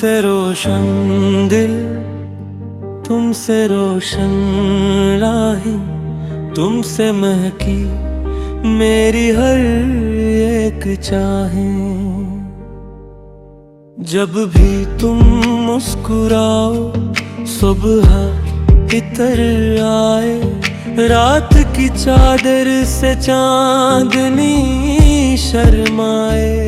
तुमसे रोशन दिल, तुमसे रोशन राहें, तुमसे महकी मेरी हर एक चाहें। जब भी तुम मुस्कुराओ सुबह इतर आए, रात की चादर से चांदनी शर्माए।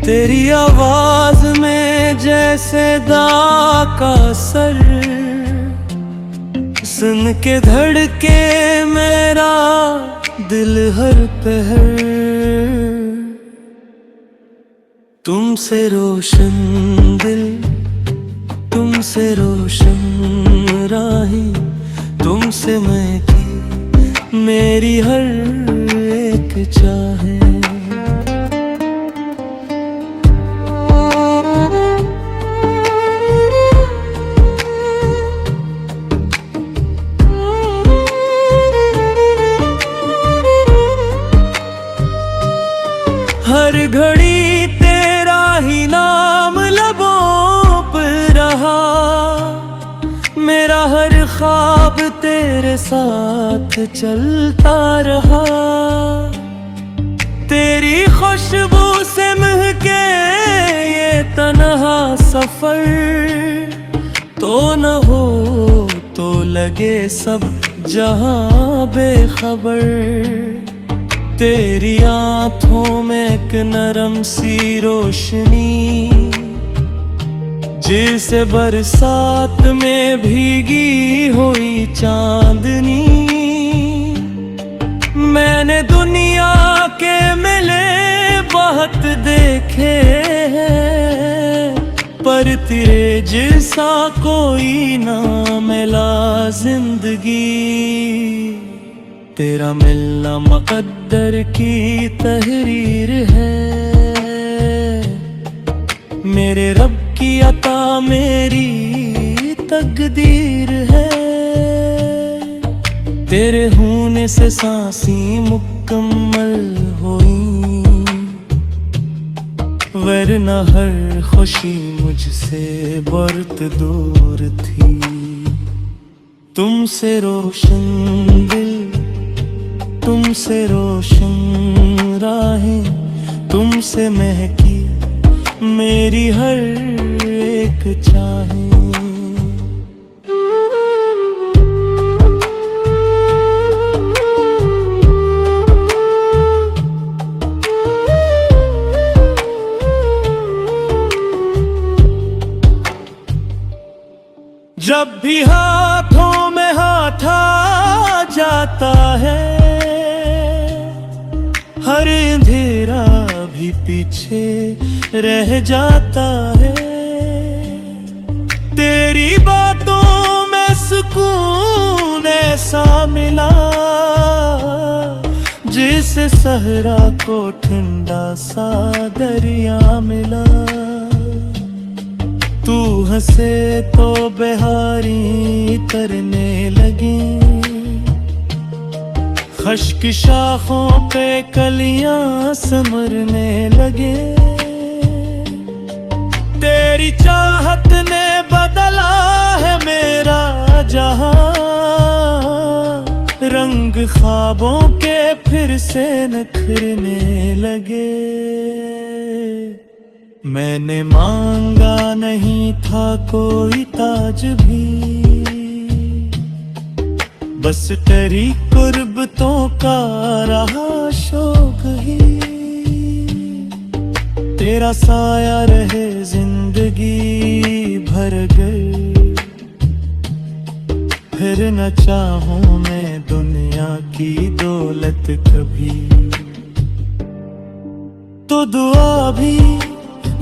तेरी आवाज में जैसे दाग का सर, सुन के धड़के मेरा दिल हर पहर। तुमसे रोशन दिल, तुमसे रोशन राहें, तुमसे महकी मेरी हर एक चाहे। हर घड़ी तेरा ही नाम लबों पर रहा, मेरा हर ख्वाब तेरे साथ चलता रहा। तेरी खुशबू से महके ये तन्हा सफर, तो न हो तो लगे सब जहां बेखबर। तेरी आँखों में एक नरम सी रोशनी, जिसे बरसात में भीगी हुई चांदनी। मैंने दुनिया के मेले बहुत देखे हैं, पर तेरे जैसा कोई ना मिला जिंदगी। तेरा मिलना मुक़द्दर की तहरीर है, मेरे रब की अता मेरी तकदीर है। तेरे होने से सांसें मुकम्मल हुई, वरना हर खुशी मुझसे बहुत दूर थी। तुमसे रोशन दिल, तुमसे रोशन राहें, तुमसे महकी मेरी हर एक चाहे। जब भी हाथों में हाथ आ जाता है, हर अंधेरा भी पीछे रह जाता है। तेरी बातों में सुकून ऐसा मिला, जिसे सहरा को ठंडा सा दरिया मिला। तू हंसे तो बहारी तरने लगी, खश्क शाखों पे कलियां समरने लगे। तेरी चाहत ने बदला है मेरा जहां, रंग ख्वाबों के फिर से निखरने लगे। मैंने मांगा नहीं था कोई ताज भी, बस तेरी कुर्बतों का रहा शौक ही। तेरा साया रहे जिंदगी भर गए, फिर न चाहूं मैं दुनिया की दौलत कभी। तो दुआ भी,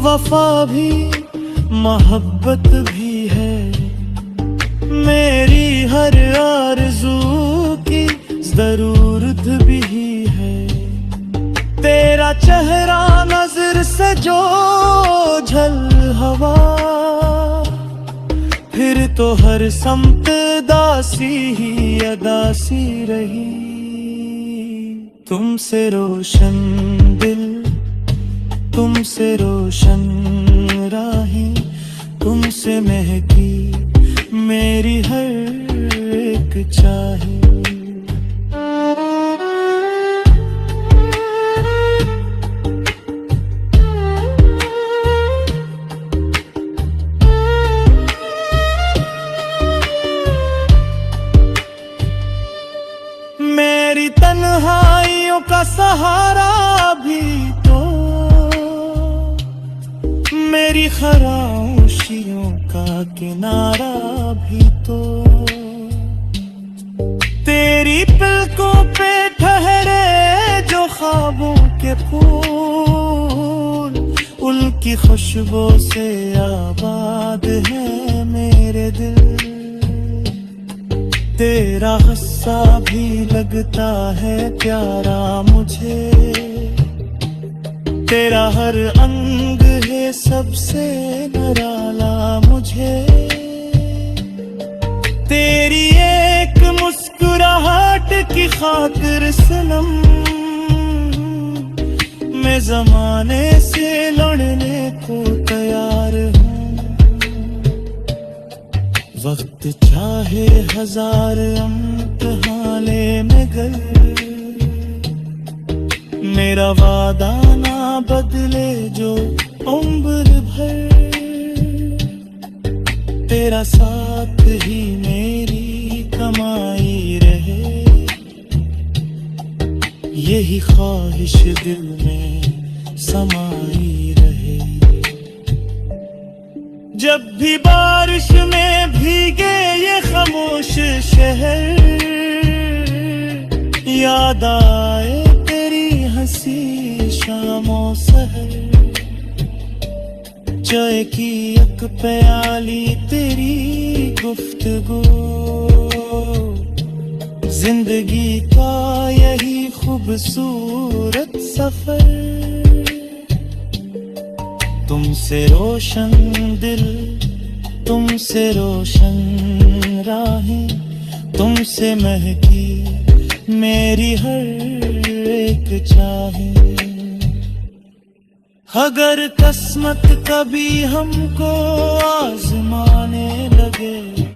वफा भी, मोहब्बत भी है, मेरी हर आरज़ू की ज़रूरत भी है। तेरा चेहरा नज़र से जो झल हवा, फिर तो हर समत दासी ही अदासी रही। तुमसे रोशन दिल, तुमसे रोशन राहें, तुमसे महकी मेरी हर एक चाहे। मेरी तन्हाइयों का सहारा भी तो, मेरी खामोशियों का किनारा भी तो, तेरी पलकों पे ठहरे जो ख्वाबों के फूल, उनकी खुशबू से आबाद है मेरे दिल। तेरा गुस्सा भी लगता है प्यारा मुझे, तेरा हर अंग है सबसे निराला मुझे। तेरी एक मुस्कुराहट की खातिर सनम, मैं जमाने से लड़ने को तैयार हूँ। वक्त चाहे हजार इम्तिहान ले मगर, मेरा वादा ना बदले जो उम्र भर। तेरा साथ ही मेरी कमाई रहे, यही ख्वाहिश दिल में समाई रहे। जब भी बारिश में भीगे ये खामोश शहर, याद आए तेरी हंसी शामों सहर। चाय की एक प्याली तेरी गुफ्तगू, जिंदगी का यही खूबसूरत सफर। तुमसे रोशन दिल, तुमसे रोशन राहें, तुमसे महकी मेरी हर एक चाहे। अगर किस्मत कभी हमको आजमाने लगे,